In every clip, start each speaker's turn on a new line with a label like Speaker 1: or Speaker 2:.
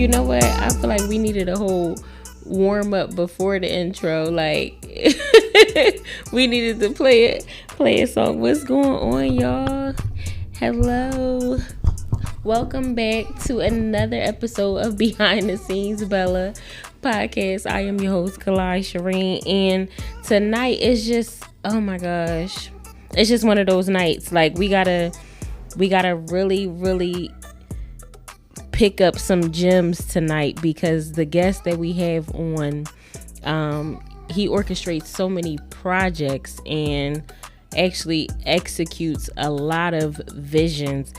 Speaker 1: You know what? I feel like we needed a whole warm up before the intro. Like we needed to play a song. What's going on, y'all? Hello. Welcome back to another episode of Behind the Scenes Bella podcast. I am your host, Kalai Shireen, and tonight is just, oh my gosh, it's just one of those nights. Like we gotta really pick up some gems tonight, because the guest that we have on, he orchestrates so many projects and actually executes a lot of visions.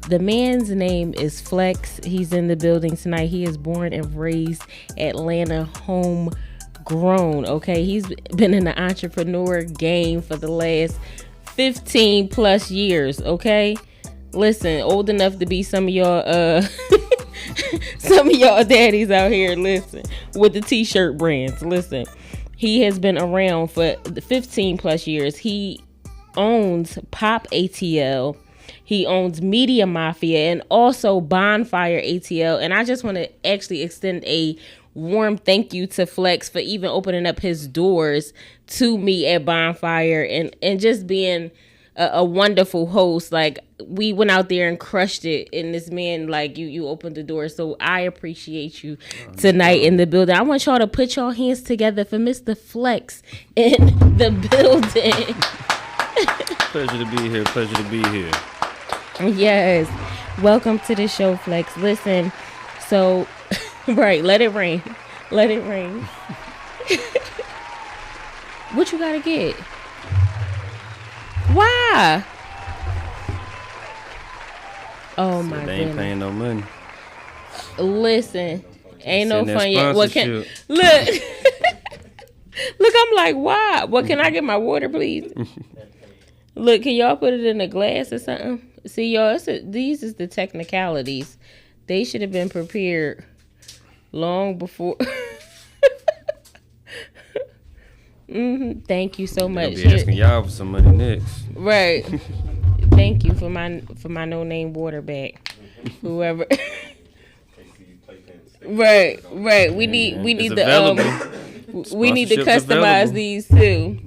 Speaker 1: The man's name is Flex. He's in the building tonight. He is born and raised Atlanta, homegrown. Okay, he's been in the entrepreneur game for the last 15 plus years. Okay, listen, old enough to be some of y'all some of y'all daddies out here, listen, with the t-shirt brands. Listen, he has been around for 15 plus years. He owns Pop ATL, he owns Media Mafia, and also Bonfire ATL. And I just want to actually extend a warm thank you to Flex for even opening up his doors to me at Bonfire and just being a wonderful host. Like, we went out there and crushed it, and this man, like, you opened the door. So I appreciate you tonight in the building. I want y'all to put your hands together for Mr. Flex in the building.
Speaker 2: Pleasure to be here.
Speaker 1: Yes, welcome to the show, Flex. Listen, so right, let it rain. What you gotta get? Why? Oh my
Speaker 2: They ain't
Speaker 1: goodness.
Speaker 2: paying no money.
Speaker 1: Listen, ain't no
Speaker 2: Send that
Speaker 1: fun yet. What can
Speaker 2: sponsorship.
Speaker 1: look? I'm like, why? What, can I get my water, please? Look, can y'all put it in a glass or something? See, y'all, these is the technicalities. They should have been prepared long before. Thank you so much.
Speaker 2: They'll be asking y'all for some money next.
Speaker 1: Right. Thank you for my no name water back. Whoever. Right. We need
Speaker 2: It's
Speaker 1: to
Speaker 2: available.
Speaker 1: we need to
Speaker 2: Sponsorship's
Speaker 1: customize
Speaker 2: available.
Speaker 1: these too.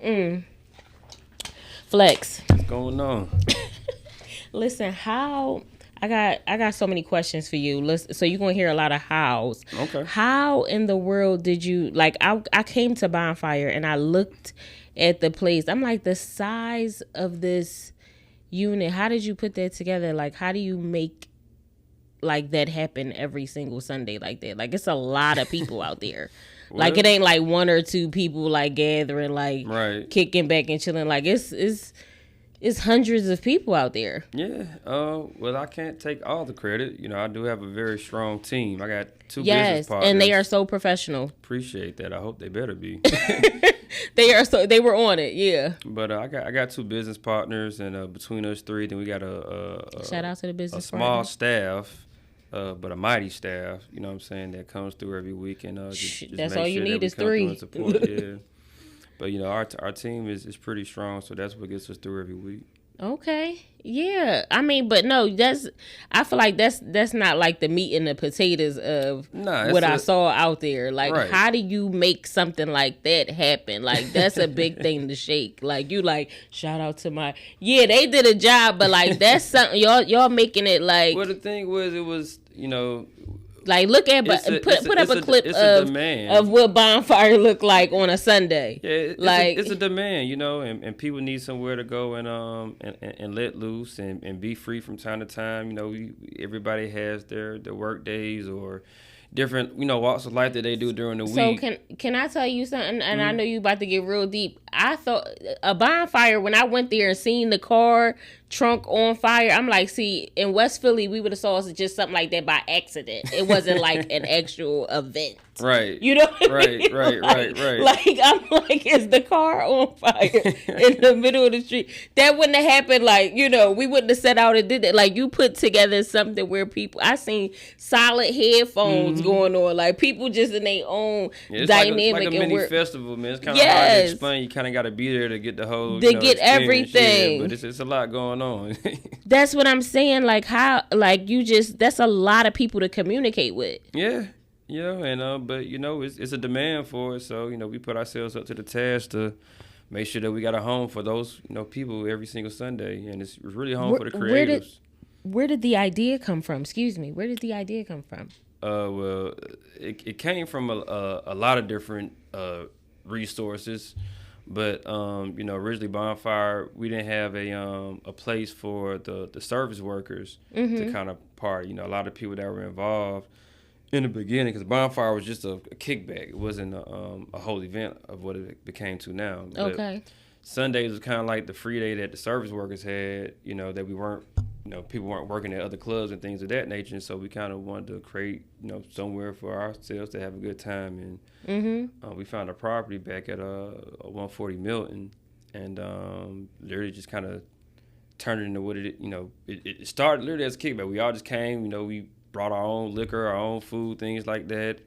Speaker 2: Right.
Speaker 1: Flex.
Speaker 2: What's going on?
Speaker 1: Listen, how I got so many questions for you. Listen, so you're gonna hear a lot of hows.
Speaker 2: Okay.
Speaker 1: How in the world did you, like, I came to Bonfire and I looked at the place. I'm like, the size of this unit, how did you put that together? Like, how do you make like that happen every single Sunday like that? Like, it's a lot of people out there. Like, it ain't like one or two people like gathering, like
Speaker 2: Right.
Speaker 1: kicking back and chilling. Like, it's hundreds of people out there.
Speaker 2: Yeah. Well, I can't take all the credit. You know, I do have a very strong team. I got two business
Speaker 1: Yes,
Speaker 2: partners.
Speaker 1: and they are so professional.
Speaker 2: Appreciate that. I hope they better be.
Speaker 1: They were on it, yeah.
Speaker 2: But I got two business partners, and between us three, then we got a
Speaker 1: Shout out to the
Speaker 2: a
Speaker 1: business
Speaker 2: small
Speaker 1: partners.
Speaker 2: staff, but a mighty staff. You know what I'm saying? That comes through every week and just
Speaker 1: That's
Speaker 2: make
Speaker 1: all you
Speaker 2: sure that
Speaker 1: need
Speaker 2: we
Speaker 1: is
Speaker 2: come through
Speaker 1: 3.
Speaker 2: and support. Yeah. But you know, our team is pretty strong, so that's what gets us through every week.
Speaker 1: Okay. Yeah. I mean, but no, I feel like that's not like the meat and the potatoes of what I saw out there. Like,
Speaker 2: Right.
Speaker 1: How do you make something like that happen? Like, that's a big thing to shake. Like, you like, shout out to they did a job, but like, that's something y'all making it like.
Speaker 2: Well, the thing was, it was, you know,
Speaker 1: Like, look at, put up a clip of what Bonfire looked like on a Sunday.
Speaker 2: Yeah,
Speaker 1: like,
Speaker 2: it's a demand, you know, and people need somewhere to go and let loose and be free from time to time. You know, everybody has their work days or different, you know, walks of life that they do during the week.
Speaker 1: So can I tell you something? And I know you about to get real deep. I thought a Bonfire, when I went there and seen the car trunk on fire, I'm like, see, in West Philly, we would have saw just something like that by accident. It wasn't like an actual event.
Speaker 2: Right.
Speaker 1: You know what I mean?
Speaker 2: Right.
Speaker 1: Like, I'm like, is the car on fire in the middle of the street? That wouldn't have happened. Like, you know, we wouldn't have set out and did that. Like, you put together something where I seen solid headphones going on. Like, people just in their own
Speaker 2: It's
Speaker 1: dynamic.
Speaker 2: like a
Speaker 1: and
Speaker 2: mini festival, man. It's kind of hard to
Speaker 1: Yes.
Speaker 2: explain. You kind of got to be there to get the whole,
Speaker 1: to get everything.
Speaker 2: Yeah, but it's a lot going on.
Speaker 1: That's what I'm saying. Like how, like that's a lot of people to communicate with.
Speaker 2: Yeah. And but it's a demand for it, so we put ourselves up to the task to make sure that we got a home for those people every single Sunday, and it's really home for the creatives.
Speaker 1: Where did the idea come from? Excuse me. Where did the idea come from?
Speaker 2: Well, it came from a lot of different resources, but originally Bonfire, we didn't have a place for the service workers to kind of party. A lot of people that were involved in the beginning, because Bonfire was just a kickback. It wasn't a whole event of what it became to now. But
Speaker 1: okay.
Speaker 2: Sundays was kind of like the free day that the service workers had, that we weren't, people weren't working at other clubs and things of that nature. And so we kind of wanted to create, somewhere for ourselves to have a good time. And we found a property back at 140 Milton, and literally just kind of turned it into what it started literally as a kickback. We all just came, we brought our own liquor, our own food, things like that.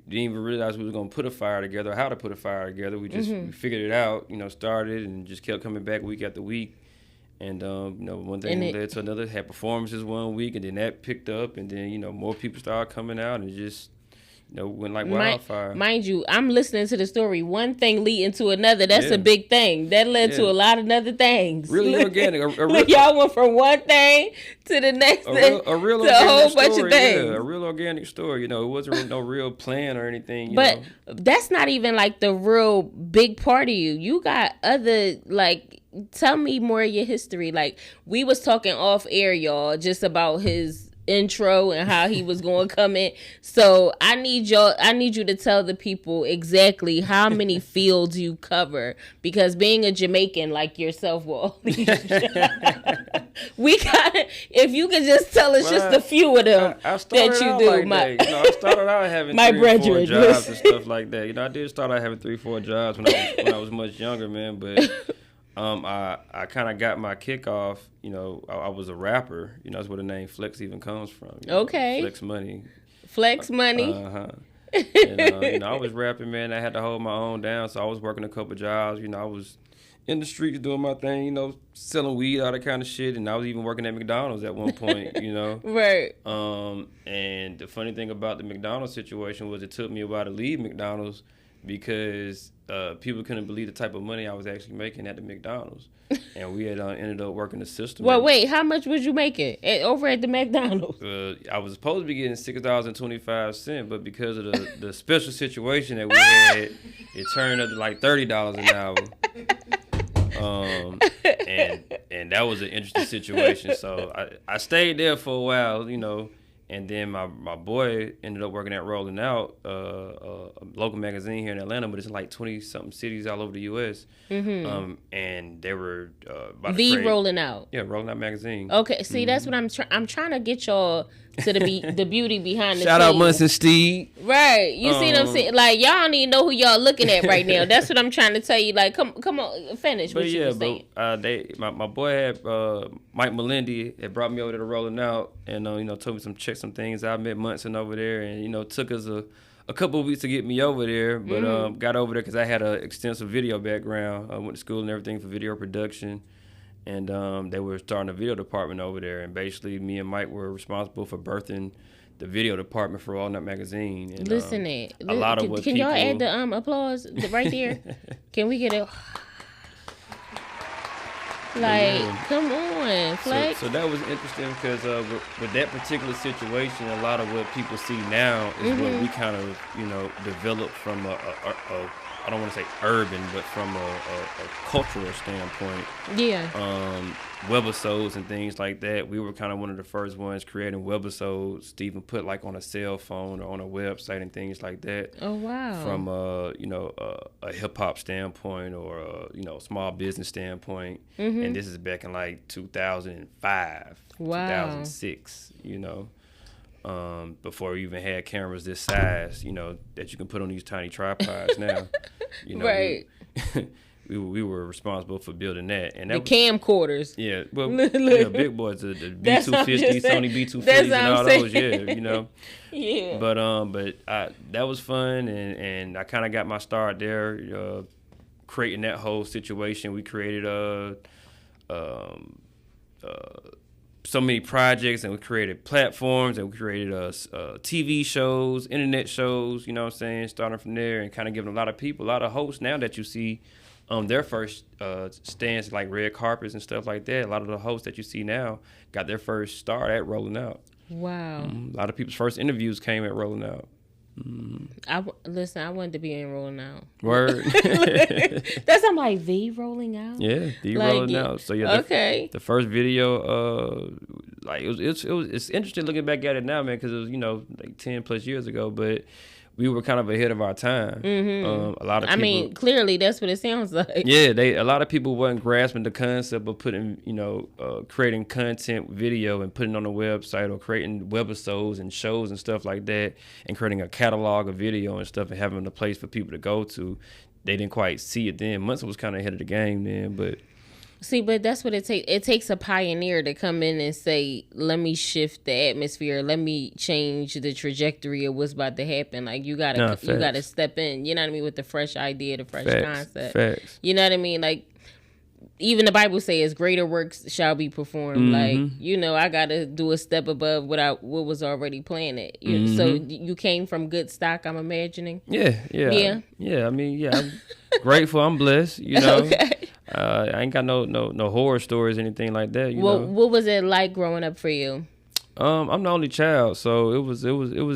Speaker 2: Didn't even realize we was gonna put a fire together, or how to put a fire together. We just we figured it out, started and just kept coming back week after week. And one thing led to another. Had performances one week, and then that picked up, and then more people started coming out, and just went like wildfire.
Speaker 1: Mind you, I'm listening to the story. One thing leading to another. That's a big thing. That led to a lot of other things.
Speaker 2: Really organic.
Speaker 1: Y'all went from one thing to the next thing.
Speaker 2: A real
Speaker 1: to
Speaker 2: organic
Speaker 1: a whole
Speaker 2: story,
Speaker 1: bunch of things.
Speaker 2: Yeah, a real organic story. It wasn't no real plan or anything.
Speaker 1: But that's not even like the real big part of you. You got other tell me more of your history. Like we was talking off air, y'all, just about his intro and how he was going to come in. So I need you to tell the people exactly how many fields you cover, because being a Jamaican like yourself, we got, if you could just tell us just a few of them that you do.
Speaker 2: I started out having
Speaker 1: my
Speaker 2: 3 or 4 jobs and stuff like that. I did start out having 3 or 4 jobs when I was much younger, man, but I kind of got my kickoff, I was a rapper, that's where the name Flex even comes from.
Speaker 1: Okay.
Speaker 2: Flex money.
Speaker 1: Flex money.
Speaker 2: And, I was rapping, man. I had to hold my own down, so I was working a couple jobs. I was in the streets doing my thing, selling weed, all that kind of shit. And I was even working at McDonald's at one point,
Speaker 1: Right.
Speaker 2: And the funny thing about the McDonald's situation was it took me a while to leave McDonald's, because people couldn't believe the type of money I was actually making at the McDonald's. And we had ended up working the system.
Speaker 1: Well, wait, how much was you making over at the McDonald's?
Speaker 2: I was supposed to be getting $6.25, but because of the special situation that we had, it turned up to like $30 an hour. And that was an interesting situation. So I stayed there for a while, and then my boy ended up working at Rolling Out, a local magazine here in Atlanta, but it's in like 20-something cities all over the U.S. And they were about to create,
Speaker 1: Rolling Out.
Speaker 2: Yeah, Rolling Out magazine.
Speaker 1: Okay, see, that's what I'm trying to get y'all to the beauty behind the
Speaker 2: Shout
Speaker 1: scenes.
Speaker 2: out Munson Steve.
Speaker 1: Right. You see what I'm saying? Like, y'all don't even know who y'all looking at right now. That's what I'm trying to tell you. Like, come on, finish what you were saying.
Speaker 2: My boy had Mike Melindy had brought me over to Rolling Out, and told me some things. I met Munson over there, and took us a couple of weeks to get me over there, but got over there because I had an extensive video background. I went to school and everything for video production. And they were starting a video department over there. And basically, me and Mike were responsible for birthing the video department for All Nut Magazine. And,
Speaker 1: Listen,
Speaker 2: a lot of what
Speaker 1: can y'all add the applause right there? Can we get it? Come on, Flex.
Speaker 2: So that was interesting because with that particular situation, a lot of what people see now is what we kind of, developed from a I don't want to say urban, but from a cultural standpoint.
Speaker 1: Yeah.
Speaker 2: Webisodes and things like that. We were kind of one of the first ones creating webisodes to even put like on a cell phone or on a website and things like that.
Speaker 1: Oh, wow.
Speaker 2: From a hip hop standpoint or a small business standpoint. And this is back in like 2005, 2006, before we even had cameras this size, that you can put on these tiny tripods now.
Speaker 1: Right.
Speaker 2: We were responsible for building that, and
Speaker 1: the camcorders.
Speaker 2: Yeah, well, big boys, the B250, Sony B250s, and all those. Yeah,
Speaker 1: Yeah.
Speaker 2: But that was fun, and I kind of got my start there. creating that whole situation. We created so many projects, and we created platforms, and we created TV shows, internet shows, you know what I'm saying, starting from there and kind of giving a lot of people, a lot of hosts now that you see their first stands, like red carpets and stuff like that. A lot of the hosts that you see now got their first start at Rolling Out.
Speaker 1: Wow.
Speaker 2: A lot of people's first interviews came at Rolling Out.
Speaker 1: Listen, I wanted to be in Rolling Out.
Speaker 2: Word.
Speaker 1: That's, I'm like, the Rolling Out?
Speaker 2: Yeah, the
Speaker 1: like,
Speaker 2: Rolling Out. So yeah,
Speaker 1: okay.
Speaker 2: The first video, like it's interesting looking back at it now, man, because it was, you know, like 10 plus years ago, but we were kind of ahead of our time. A lot of people,
Speaker 1: I mean, clearly that's what it sounds like.
Speaker 2: Yeah, a lot of people wasn't grasping the concept of putting, you know, creating content video and putting on a website, or creating webisodes and shows and stuff like that, and creating a catalog of video and stuff and having a place for people to go to. They didn't quite see it then. Munson was kind of ahead of the game then, but.
Speaker 1: See, but that's what it takes. It takes a pioneer to come in and say, let me shift the atmosphere. Let me change the trajectory of what's about to happen. Like, you gotta step in, you know what I mean, with the fresh idea, the fresh concept.
Speaker 2: Facts.
Speaker 1: You know what I mean? Like, even the Bible says greater works shall be performed. Like, you know, I gotta do a step above what was already planted. So you came from good stock, I'm imagining.
Speaker 2: Yeah. I mean, yeah, I'm grateful. I'm blessed. You know,
Speaker 1: okay.
Speaker 2: I ain't got no horror stories or anything like that. You know,
Speaker 1: what was it like growing up for you?
Speaker 2: I'm the only child, so it was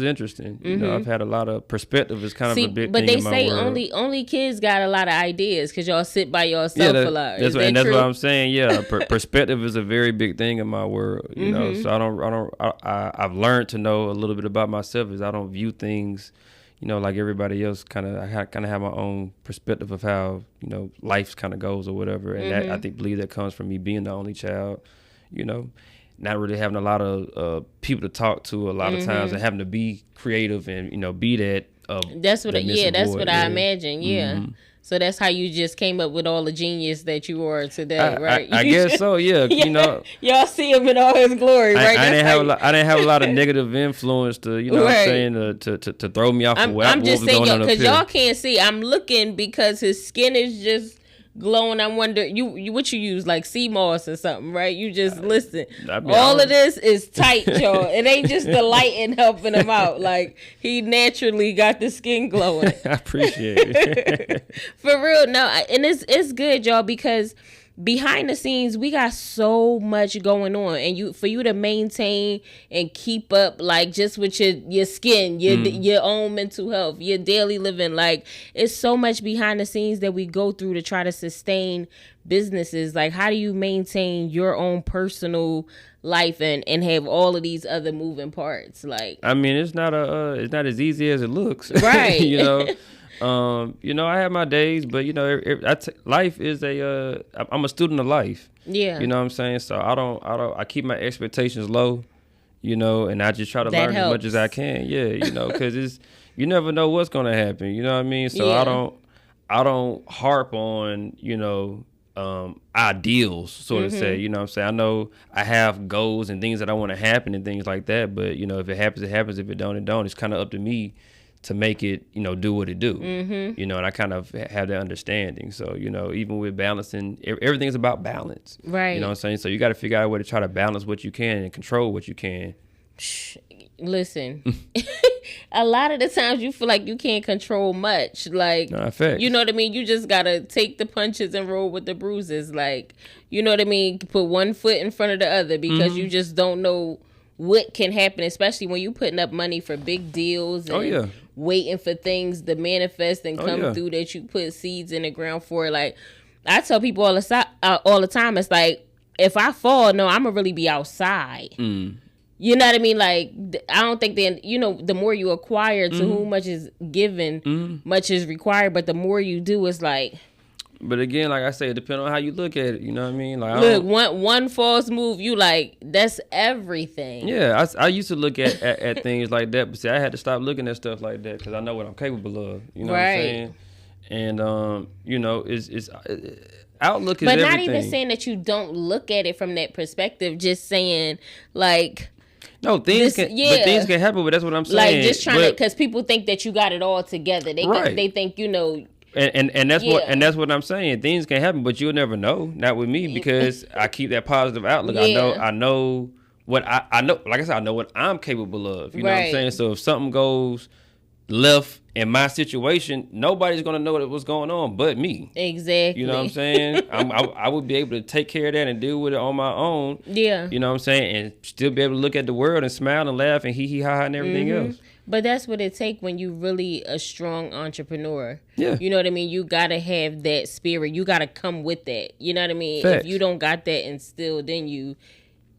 Speaker 2: interesting. You know, I've had a lot of perspective. Is kind of a big thing in my world.
Speaker 1: But they say only kids got a lot of ideas because y'all sit by yourself a lot.
Speaker 2: That's what I'm saying. Yeah, perspective is a very big thing in my world. You know, so I've learned to know a little bit about myself. Is I don't view things, you know, like everybody else. I have my own perspective of how, you know, life kind of goes or whatever, and that, I believe that comes from me being the only child. You know, not really having a lot of people to talk to a lot of times, and having to be creative and, you know, be that. That's what
Speaker 1: I imagine. Yeah. So that's how you just came up with all the genius that you are today, right?
Speaker 2: I guess so. Yeah. You know,
Speaker 1: y'all see him in all his glory, right?
Speaker 2: I didn't have a lot of negative influence to, you know, what I'm saying, to throw me off.
Speaker 1: I'm just saying, because y'all can't see. I'm looking because his skin is just glowing. I wonder, what you use, like sea moss or something, right? You just listen. All of this is tight, y'all. It ain't just the lighting helping him out. Like, he naturally got the skin glowing.
Speaker 2: I appreciate it.
Speaker 1: For real, no, and it's good, y'all, because behind the scenes we got so much going on, and for you to maintain and keep up, like, just with your skin, your own mental health, your daily living, like, it's so much behind the scenes that we go through to try to sustain businesses. Like, how do you maintain your own personal life and have all of these other moving parts? Like, I
Speaker 2: mean, it's not as easy as it looks,
Speaker 1: right?
Speaker 2: You know. You know, I have my days, but, you know, life is I'm a student of life.
Speaker 1: Yeah.
Speaker 2: You know what I'm saying? So I keep my expectations low, you know, and I just try to learn as much as I can. Yeah. You know, cause you never know what's going to happen. You know what I mean? So I don't harp on, you know, ideals, sort of say, you know what I'm saying? I know I have goals and things that I want to happen and things like that, but, you know, if it happens, it happens. If it don't, it don't. It's kind of up to me to make it, you know, do what it do, you know, and I kind of have that understanding. So, you know, even with balancing, everything's about balance,
Speaker 1: right?
Speaker 2: You know what I'm saying? So you got to figure out a way to try to balance what you can and control what you can.
Speaker 1: Listen, a lot of the times you feel like you can't control much. Like, you know what I mean? You just got to take the punches and roll with the bruises. Like, you know what I mean? Put one foot in front of the other, because you just don't know what can happen, especially when you putting up money for big deals and waiting for things to manifest and come through that you put seeds in the ground for. Like, I tell people all the time, it's like, if I fall, no, I'm gonna really be outside. You know what I mean? Like, I don't think that, you know, the more you acquire, to whom much is given, much is required. But the more you do, it's like.
Speaker 2: But again, like I say, it depends on how you look at it. You know what I mean? Like,
Speaker 1: look, one false move, you like, that's everything.
Speaker 2: Yeah, I used to look at things like that, but see, I had to stop looking at stuff like that because I know what I'm capable of. You know what I'm saying? And you know, it's outlook is everything. But not even
Speaker 1: saying that you don't look at it from that perspective. Just saying, like.
Speaker 2: No, things can happen, but that's what I'm saying.
Speaker 1: Like, just trying to, because people think that you got it all together. They think, you know,
Speaker 2: And that's what I'm saying. Things can happen, but you'll never know. Not with me, because I keep that positive outlook.
Speaker 1: Yeah.
Speaker 2: I know what I know. Like I said, I know what I'm capable of. You know what I'm saying? So if something goes left in my situation, nobody's gonna know what's going on but me.
Speaker 1: Exactly.
Speaker 2: You know what I'm saying? I would be able to take care of that and deal with it on my own.
Speaker 1: Yeah.
Speaker 2: You know what I'm saying? And still be able to look at the world and smile and laugh and hee ha ha and everything else.
Speaker 1: But that's what it takes when you really a strong entrepreneur.
Speaker 2: Yeah.
Speaker 1: You know what I mean? You gotta have that spirit. You gotta come with that. You know what I mean?
Speaker 2: Facts.
Speaker 1: If you don't got that instilled in you,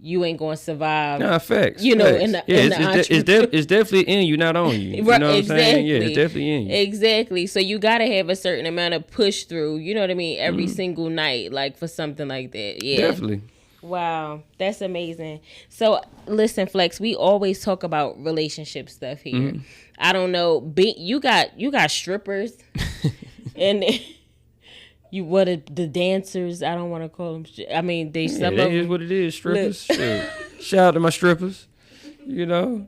Speaker 1: you ain't gonna survive.
Speaker 2: Nah, facts.
Speaker 1: You know,
Speaker 2: facts. It's definitely in you, not on you. You
Speaker 1: Right,
Speaker 2: know what
Speaker 1: exactly.
Speaker 2: I'm saying? Yeah, it's definitely in you.
Speaker 1: Exactly. So you gotta have a certain amount of push through. You know what I mean? Every single night, like for something like that. Yeah.
Speaker 2: Definitely.
Speaker 1: Wow, that's amazing. So listen, Flex, we always talk about relationship stuff here. I don't know, you got strippers, and the dancers. I don't want to call them. I mean, some of them
Speaker 2: is what it is. Strippers. Shout out to my strippers. You know,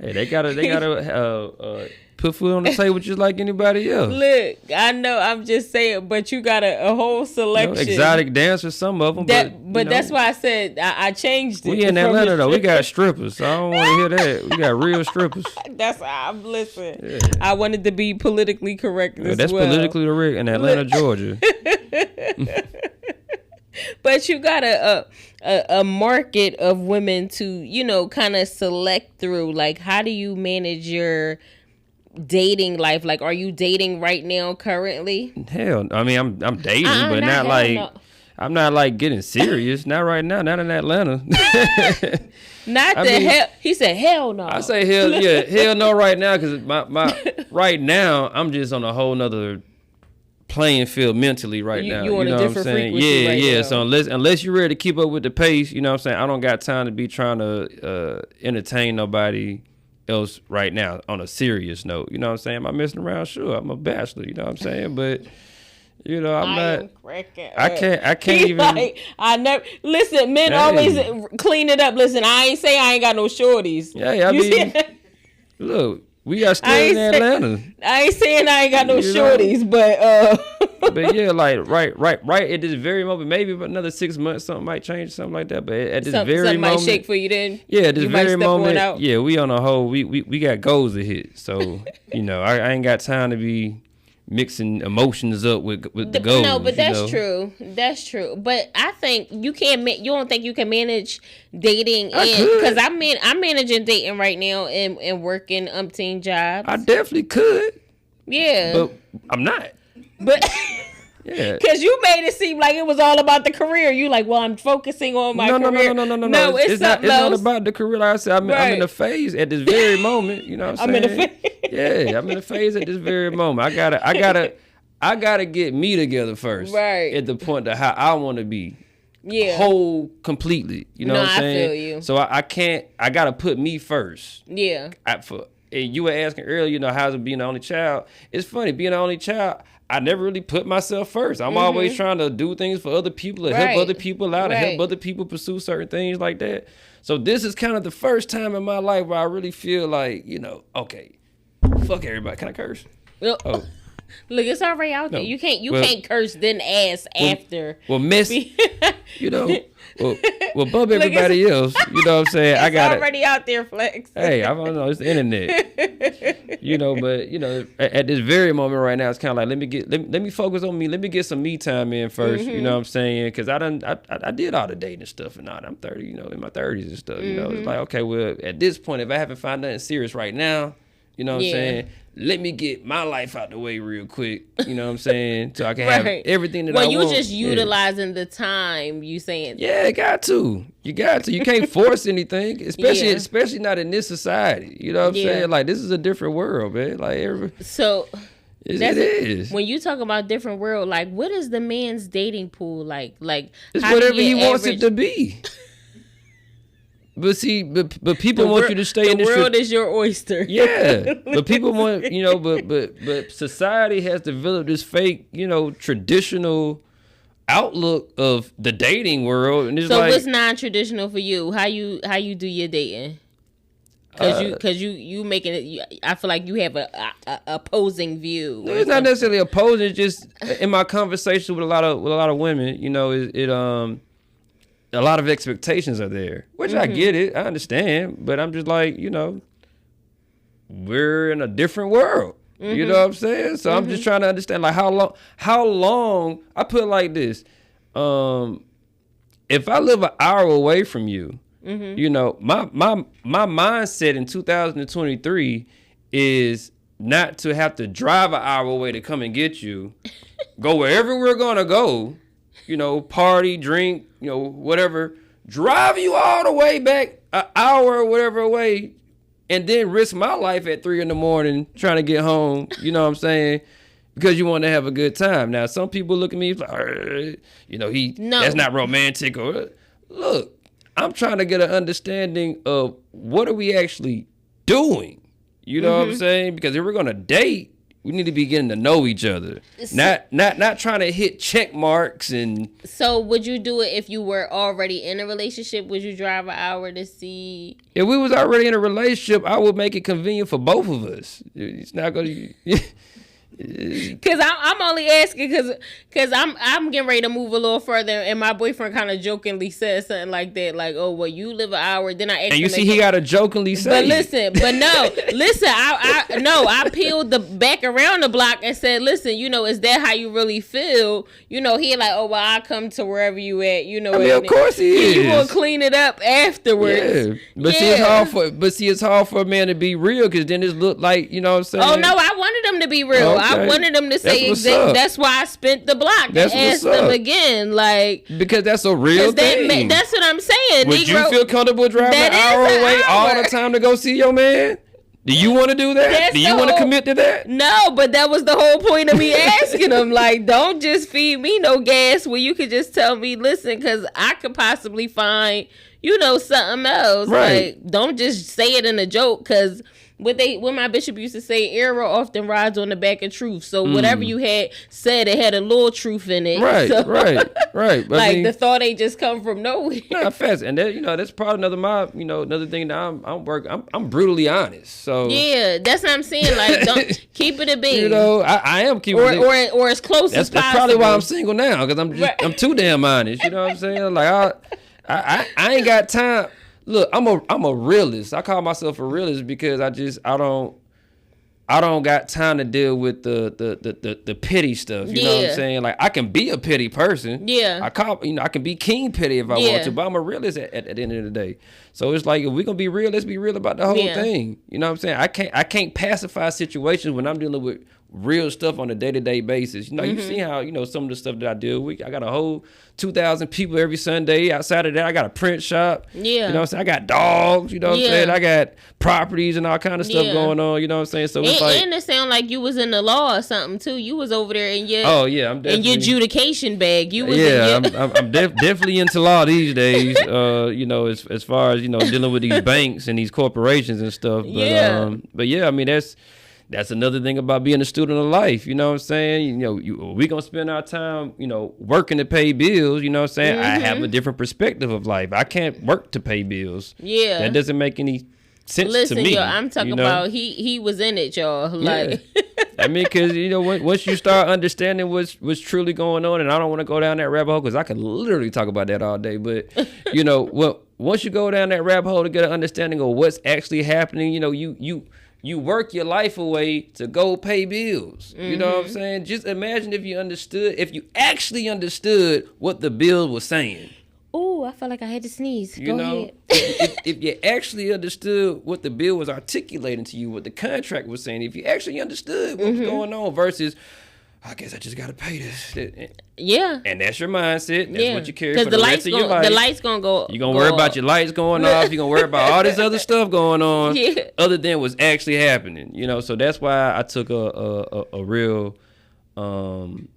Speaker 2: hey, they gotta put food on the table just like anybody else.
Speaker 1: Look, I know, I'm just saying, but you got a whole selection.
Speaker 2: Exotic dancers, some of them.
Speaker 1: But that's why I said I changed it.
Speaker 2: We in Atlanta though. We got strippers. So I don't want to hear that. We got real strippers.
Speaker 1: That's I'm listen. Yeah. I wanted to be politically correct.
Speaker 2: That's politically correct in Atlanta, Georgia.
Speaker 1: But you got a market of women to kind of select through. Like, how do you manage your dating life? Like, are you dating right now currently?
Speaker 2: Hell, I mean, I'm dating, but not like no. I'm not like getting serious. Not right now. Not in Atlanta.
Speaker 1: Hell. He said hell no.
Speaker 2: I say hell no right now, because my right now I'm just on a whole nother playing field mentally right now.
Speaker 1: You on a different frequency right now.
Speaker 2: So unless you're ready to keep up with the pace, you know what I'm saying, I don't got time to be trying to entertain nobody else right now on a serious note. You know what I'm saying? Am I messing around? Sure, I'm a bachelor, you know what I'm saying? But I'm not. I can't even. Like,
Speaker 1: I never listen. Men always clean it up. Listen, I ain't say I ain't got no shorties.
Speaker 2: Yeah, I mean, look, we got still in Atlanta.
Speaker 1: I ain't saying I ain't got no shorties, but
Speaker 2: but yeah, like right at this very moment, maybe another 6 months, something might change, something like that. But at this very
Speaker 1: something
Speaker 2: moment,
Speaker 1: might shake for you then.
Speaker 2: Yeah, at this very moment, yeah, we on a whole. We got goals to hit. So I ain't got time to be mixing emotions up with the goals.
Speaker 1: No, but that's true. That's true. But I think you can't. You don't think you can manage dating? Because I'm managing dating right now and working umpteen jobs.
Speaker 2: I definitely could.
Speaker 1: Yeah,
Speaker 2: but I'm not.
Speaker 1: But
Speaker 2: yeah,
Speaker 1: because you made it seem like it was all about the career. You like, well, I'm focusing on my career. No, it's not
Speaker 2: about the career. Like I said, I'm in a phase at this very moment. You know what I'm saying?
Speaker 1: I'm in a phase.
Speaker 2: Yeah, I'm in a phase at this very moment. I gotta get me together first.
Speaker 1: Right.
Speaker 2: At the point of how I want to be.
Speaker 1: Yeah.
Speaker 2: Whole completely. You know what I'm saying?
Speaker 1: I feel you.
Speaker 2: So I gotta put me first.
Speaker 1: Yeah.
Speaker 2: You were asking earlier, how's it being the only child? It's funny, being the only child, I never really put myself first. I'm always trying to do things for other people, to help other people out, to help other people pursue certain things like that. So this is kind of the first time in my life where I really feel like, okay, fuck everybody. Can I curse?
Speaker 1: Well, look, it's already out there. You can't curse then ask after.
Speaker 2: Well, miss, well, bump everybody else. You know what I'm saying?
Speaker 1: It's already out there, Flex.
Speaker 2: Hey, I don't know. It's the internet. But at this very moment right now, it's kind of like let me focus on me. Let me get some me time in first. You know what I'm saying? Because I did all the dating stuff and all that. I'm 30, in my 30s and stuff. It's like, okay, well, at this point, if I haven't found nothing serious right now, you know what I'm saying? Let me get my life out the way real quick. You know what I'm saying? So I can have everything that I want.
Speaker 1: Well, you just utilizing the time, you saying.
Speaker 2: Yeah, got to. You got to. You can't force anything, especially not in this society. You know what I'm saying? Like, this is a different world, man. Like,
Speaker 1: so
Speaker 2: it is.
Speaker 1: When you talk about different world, like, what is the man's dating pool like? Like,
Speaker 2: it's whatever he wants it to be. But see, but people want you to stay in this.
Speaker 1: The world is your oyster.
Speaker 2: Yeah, but people want, but society has developed this fake, traditional outlook of the dating world, and it's
Speaker 1: so what's non-traditional for you? How you do your dating? Because you making it. I feel like you have a opposing view.
Speaker 2: No, it's not necessarily opposing. It's just in my conversation with a lot of women, a lot of expectations are there, which I get it, I understand, but I'm just like, we're in a different world. You know what I'm saying? So I'm just trying to understand, like, how long. I put it like this: if I live an hour away from you. My mindset in 2023 is not to have to drive an hour away to come and get you, go wherever we're gonna go, party, drink, whatever, drive you all the way back an hour or whatever away, and then risk my life at 3 a.m. trying to get home. You know what I'm saying? Because you want to have a good time. Now, some people look at me like, that's not romantic. Or look. I'm trying to get an understanding of what are we actually doing. You know what I'm saying? Because if we're gonna date, we need to be getting to know each other. Not trying to hit check marks and. So
Speaker 1: would you do it if you were already in a relationship? Would you drive an hour to see?
Speaker 2: If we was already in a relationship, I would make it convenient for both of us. It's not gonna.
Speaker 1: Cause I'm only asking cause I'm getting ready to move a little further, and my boyfriend kind of jokingly said something like that, like, "Oh, well, you live an hour." Then I asked
Speaker 2: and you see he got to jokingly say,
Speaker 1: I peeled the back around the block and said, "Listen, is that how you really feel?" He like, "Oh, well, I come to wherever you at."
Speaker 2: Of course he is.
Speaker 1: You gonna clean it up afterwards.
Speaker 2: Yeah, see, it's hard for a man to be real, because then it look like, what I'm saying.
Speaker 1: Oh no, I wanted him to be real. Okay. I wanted them to say exactly. That's why I spent the block and asked them again, like,
Speaker 2: because that's a real thing.
Speaker 1: That's what I'm saying.
Speaker 2: Would you feel comfortable driving an hour away all the time to go see your man? Do you want to do that? Do you want to commit to that?
Speaker 1: No, but that was the whole point of me asking him. Like, don't just feed me no gas when you could just tell me, listen, because I could possibly find, something else.
Speaker 2: Right.
Speaker 1: Like, don't just say it in a joke, because what my bishop used to say, error often rides on the back of truth. So whatever you had said, it had a little truth in it.
Speaker 2: Right,
Speaker 1: so,
Speaker 2: right.
Speaker 1: Like, the thought ain't just come from nowhere.
Speaker 2: Nah, fast. And that, that's probably another thing that I'm brutally honest. So
Speaker 1: yeah, that's what I'm saying. Like, don't keep it a bean.
Speaker 2: I am keeping it,
Speaker 1: or as close as possible.
Speaker 2: That's probably why I'm single now, because I'm too damn honest. You know what I'm saying? Like, I ain't got time. Look, I'm a realist. I call myself a realist because I don't got time to deal with the petty stuff. You know what I'm saying? Like, I can be a petty person.
Speaker 1: Yeah.
Speaker 2: I can be king petty if I want to, but I'm a realist at the end of the day. So it's like, if we're gonna be real, let's be real about the whole thing. You know what I'm saying? I can't pacify situations when I'm dealing with real stuff on a day-to-day basis. You see how, some of the stuff that I deal with. I got a whole 2,000 people every Sunday. Outside of that, I got a print shop.
Speaker 1: Yeah.
Speaker 2: You know what I'm saying? I got dogs, you know what I'm saying? I got properties and all kind of stuff going on, you know what I'm saying? So it's
Speaker 1: and it sound like you was in the law or something too. You was over there in your
Speaker 2: I'm definitely in
Speaker 1: your adjudication bag. You was
Speaker 2: I'm definitely into law these days. As far as dealing with these banks and these corporations and stuff. But I mean, that's another thing about being a student of life. You know what I'm saying? We gonna spend our time, working to pay bills. You know what I'm saying? I have a different perspective of life. I can't work to pay bills.
Speaker 1: Yeah,
Speaker 2: that doesn't make any sense to me.
Speaker 1: Yo, I'm talking about he was in it, y'all. Like,
Speaker 2: I mean, because once you start understanding what's truly going on, and I don't want to go down that rabbit hole because I can literally talk about that all day. But once you go down that rabbit hole to get an understanding of what's actually happening, you work your life away to go pay bills. You know what I'm saying? Just imagine if you actually understood what the bill was saying.
Speaker 1: Oh, I felt like I had to sneeze.
Speaker 2: Go ahead. if you actually understood what the bill was articulating to you, what the contract was saying, if you actually understood what was going on versus, I guess I just got to pay this.
Speaker 1: Yeah.
Speaker 2: And that's your mindset. That's what you carry for
Speaker 1: the
Speaker 2: rest of your life.
Speaker 1: The light's going to go.
Speaker 2: You're going to worry about your lights going off. You're going to worry about all this other stuff going on other than what's actually happening. So that's why I took a real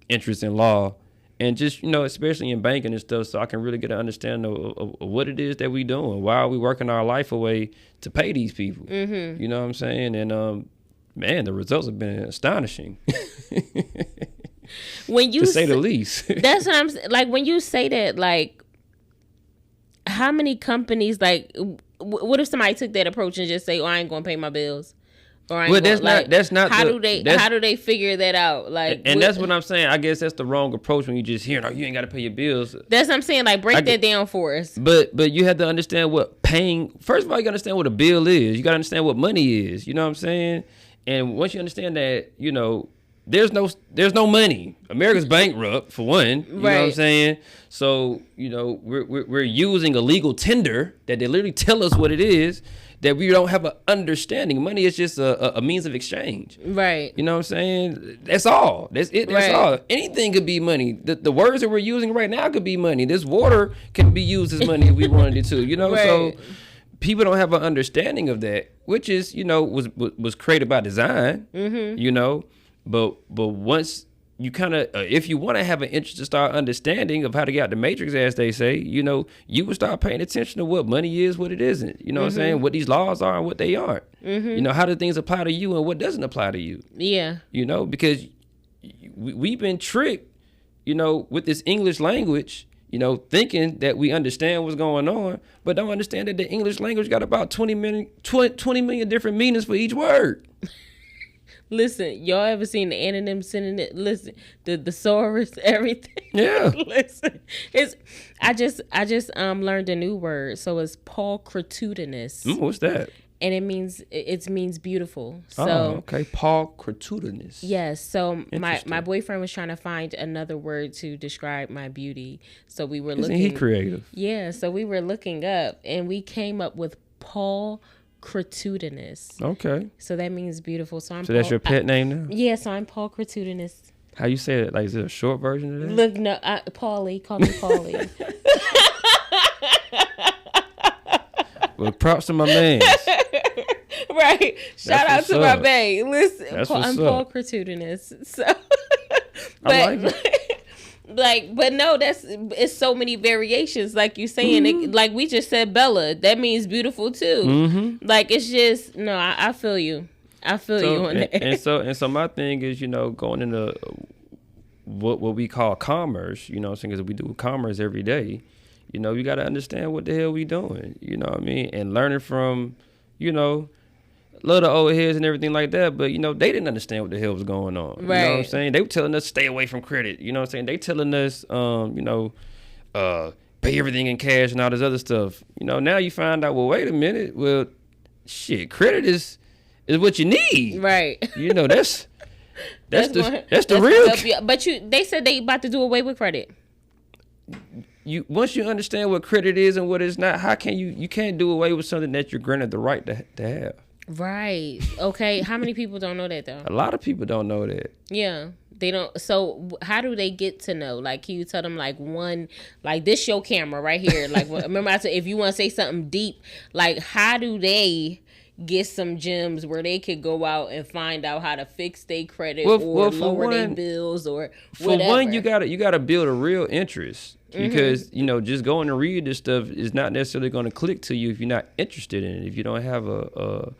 Speaker 2: interest in law. And just, especially in banking and stuff, so I can really get an understanding of what it is that we doing. Why are we working our life away to pay these people? You know what I'm saying? And, man, the results have been astonishing.
Speaker 1: When you
Speaker 2: to say the least.
Speaker 1: That's what I'm saying. Like, when you say that, like, how many companies, like, what if somebody took that approach and just say, "Oh, I ain't gonna pay my bills," or I ain't
Speaker 2: that's not.
Speaker 1: How do they figure that out? Like,
Speaker 2: and that's what I'm saying. I guess that's the wrong approach when you just hear, "No, you ain't got to pay your bills."
Speaker 1: That's what I'm saying. Like, break that down for us.
Speaker 2: But you have to understand what paying. First of all, you got to understand what a bill is. You got to understand what money is. You know what I'm saying? And once you understand that, you know, there's no money. America's bankrupt, for one. You know what I'm saying? So, you know, we're using a legal tender that they literally tell us what it is, that we don't have an understanding. Money is just a means of exchange.
Speaker 1: Right.
Speaker 2: You know what I'm saying? That's all. That's it. That's all. Anything could be money. The words that we're using right now could be money. This water can be used as money if we wanted it to. You know? So people don't have an understanding of that, which is, you know, was created by design. Mm-hmm. You know? But once you kind of, if you want to have an interest to start understanding of how to get out the matrix, as they say, you know, you would start paying attention to what money is, what it isn't. You know what I'm saying? What these laws are and what they aren't. You know, how do things apply to you and what doesn't apply to you? Yeah. You know, because we've been tricked, you know, with this English language, you know, thinking that we understand what's going on, but don't understand that the English language got about 20 million different meanings for each word.
Speaker 1: Listen, y'all ever seen the anonym synonym? Listen, the thesaurus, everything.
Speaker 2: Yeah.
Speaker 1: Listen, I just learned a new word. So it's pulchritudinous.
Speaker 2: What's that?
Speaker 1: And it means beautiful. So
Speaker 2: okay, pulchritudinous.
Speaker 1: Yes. So my boyfriend was trying to find another word to describe my beauty. So we were looking.
Speaker 2: Isn't he creative?
Speaker 1: Yeah. So we were looking up, and we came up with pulchritudinous. Okay. So that means beautiful. So
Speaker 2: that's your pet name now?
Speaker 1: Yeah, so I'm pulchritudinous.
Speaker 2: How you say it? Like, is it a short version of that?
Speaker 1: Look, no, Paulie. Call me Paulie.
Speaker 2: Well, props to my man.
Speaker 1: Right. Shout out to my bae. Listen, I'm pulchritudinous. So,
Speaker 2: I like it.
Speaker 1: But no, it's so many variations. Like you saying, like we just said, Bella. That means beautiful too. Mm-hmm. Like it's just I feel you. I feel you on that.
Speaker 2: And so my thing is, you know, going into what we call commerce. You know, because we do commerce every day. You know, you got to understand what the hell we doing. You know what I mean? And learning from, you know, love the old heads and everything like that, but, you know, they didn't understand what the hell was going on. Right. You know what I'm saying? They were telling us stay away from credit. You know what I'm saying? They telling us, you know, pay everything in cash and all this other stuff. You know, now you find out, well, wait a minute. Well, shit, credit is what you need. Right. You know, that's the real.
Speaker 1: But they said they about to do away with credit.
Speaker 2: Once you understand what credit is and what it's not, how can you can't do away with something that you're granted the right to have. Right. Okay. How many people don't know that though? A lot of people don't know that.
Speaker 1: Yeah. They don't. So how do they get to know? Like, can you tell them like this your camera right here? Like, remember I said, if you want to say something deep, like how do they get some gems where they could go out and find out how to fix their credit or lower their bills or whatever?
Speaker 2: For one, you gotta build a real interest. Because, you know, just going to read this stuff is not necessarily going to click to you if you're not interested in it, if you don't have a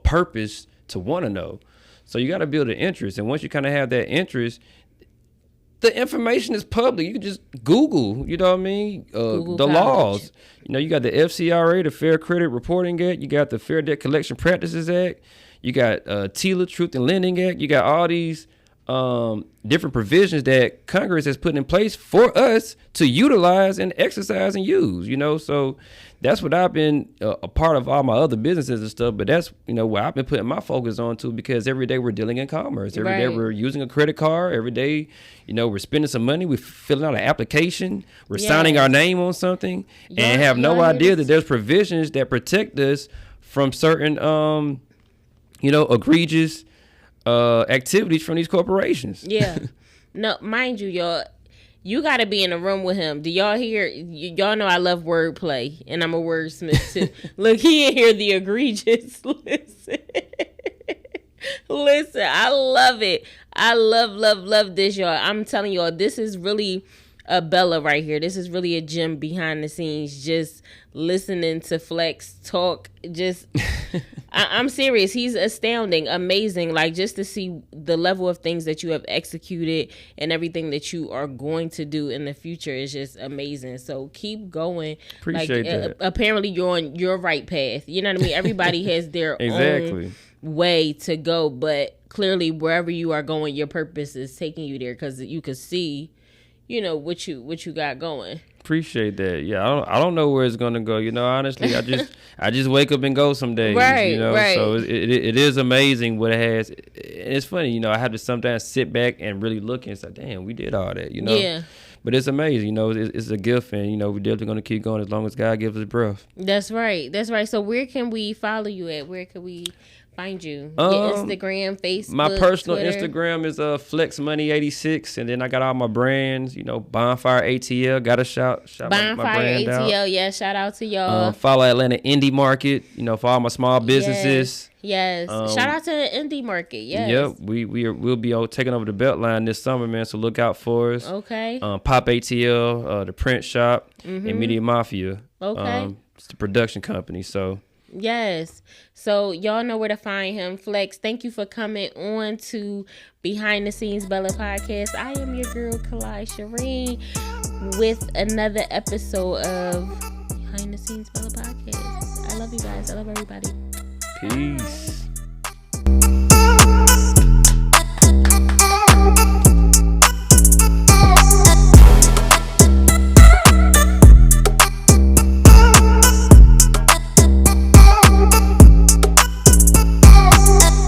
Speaker 2: purpose to want to know. So you got to build an interest. And once you kind of have that interest, the information is public. You can just Google, you know what I mean? The laws. You know, you got the FCRA, the Fair Credit Reporting Act. You got the Fair Debt Collection Practices Act. You got TILA, Truth in Lending Act. You got all these different provisions that Congress has put in place for us to utilize and exercise and use, you know. So that's what I've been a part of all my other businesses and stuff. But that's, you know, what I've been putting my focus on too, because every day we're dealing in commerce. Every day we're using a credit card. Every day, you know, we're spending some money. We're filling out an application. We're signing our name on something and have no idea that there's provisions that protect us from certain, you know, egregious activities from these corporations.
Speaker 1: Yeah. No, mind you, y'all, you got to be in a room with him. Do y'all hear? Y'all know I love wordplay, and I'm a wordsmith too. Look, he ain't hear the egregious. Listen, I love it. I love this, y'all. I'm telling y'all, this is really a Bella right here. This is really a gem behind the scenes. Just listening to Flex talk. Just, I'm serious. He's astounding, amazing. Like, just to see the level of things that you have executed and everything that you are going to do in the future is just amazing. So keep going.
Speaker 2: Appreciate that.
Speaker 1: Apparently you're on your right path. You know what I mean? Everybody has their
Speaker 2: exactly.
Speaker 1: own way to go, but clearly wherever you are going, your purpose is taking you there, because you can see, you know, what you got going.
Speaker 2: Appreciate that. Yeah, I don't know where it's gonna go. You know, honestly, I just wake up and go some days.
Speaker 1: Right,
Speaker 2: you know,
Speaker 1: right.
Speaker 2: So it is amazing what it has. And it's funny, you know, I have to sometimes sit back and really look and say, damn, we did all that. You know.
Speaker 1: Yeah.
Speaker 2: But it's amazing. You know, it's a gift, and you know, we're definitely gonna keep going as long as God gives us breath.
Speaker 1: That's right. That's right. So where can we follow you at? Where can we find you? Your Instagram, Facebook,
Speaker 2: my personal
Speaker 1: Twitter?
Speaker 2: Instagram is FlexMoney86, and then I got all my brands. You know, Bonfire ATL. Got to shout my brand
Speaker 1: ATL.
Speaker 2: out.
Speaker 1: Yeah, shout out to y'all.
Speaker 2: Follow Atlanta Indie Market. You know, for all my small businesses.
Speaker 1: Yes. Shout out to the indie market. Yes.
Speaker 2: Yep. We'll be taking over the Beltline this summer, man. So look out for us.
Speaker 1: Okay.
Speaker 2: Pop ATL, the print shop, and Media Mafia.
Speaker 1: Okay.
Speaker 2: It's the production company. So.
Speaker 1: Yes. So y'all know where to find him. Flex, thank you for coming on to Behind the Scenes Bella Podcast. I am your girl, Kalai Shireen, with another episode of Behind the Scenes Bella Podcast. I love you guys. I love everybody.
Speaker 2: Peace.